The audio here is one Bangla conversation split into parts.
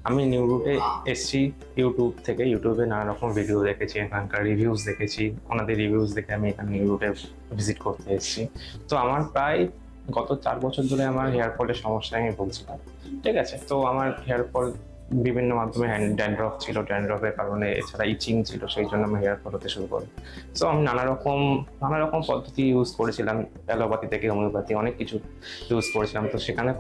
আমি নিউ রুটে এসেছি ইউটিউব থেকে। ইউটিউবে নানা রকম ভিডিও দেখেছি, এখানকার রিভিউজ দেখেছি, ওনাদের রিভিউজ দেখে আমি এখানে নিউ রুটে ভিজিট করতে এসেছি। তো আমার প্রায় গত 4 বছর ধরে আমার হেয়ার ফলের সমস্যায় আমি ভুগছিলাম। ঠিক আছে, তো আমার হেয়ার ফল বিভিন্ন মাধ্যমে ড্যান্ড্রফ ছিল, ড্যান্ড্রফের কারণে, এছাড়া ইচিং ছিল, সেই জন্য আমার হেয়ার ফল হতে শুরু করে। সো আমি নানা রকম পদ্ধতি ইউজ করেছিলাম, অ্যালোপ্যাথি থেকে হোমিওপ্যাথি অনেক কিছু ইউজ করেছিলাম। তো সেখানে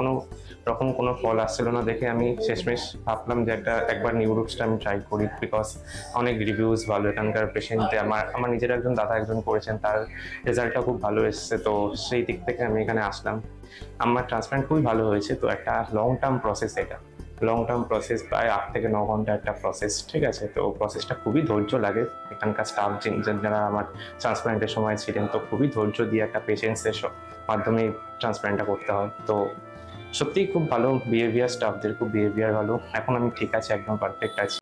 কোনো ফল আসছিল না দেখে আমি শেষমেশ ভাবলাম যে একবার নিউ রুটসটা আমি ট্রাই করি, বিকজ অনেক রিভিউজ ভালো এখানকার পেশেন্টে। আমার নিজের একজন দাদা করেছেন, তার রেজাল্টটা খুব ভালো এসেছে। তো সেই দিক থেকে আমি এখানে আসলাম। আমার ট্রান্সপ্ল্যান্ট খুবই ভালো হয়েছে। তো একটা লং টার্ম প্রসেস, প্রায় 8 থেকে 9 ঘন্টা একটা প্রসেস। ঠিক আছে, তো প্রসেসটা খুবই ধৈর্য লাগে। এখানকার স্টাফ যারা আমার ট্রান্সপ্ল্যান্টের সময় ছিলেন, তো খুবই ধৈর্য দিয়ে একটা পেশেন্টসের মাধ্যমে ট্রান্সপ্ল্যান্টটা করতে হয়। তো সত্যিই খুব ভালো বিহেভিয়ার, স্টাফদের খুব বিহেভিয়ার ভালো। এখন আমি ঠিক আছে, একদম পারফেক্ট আছি।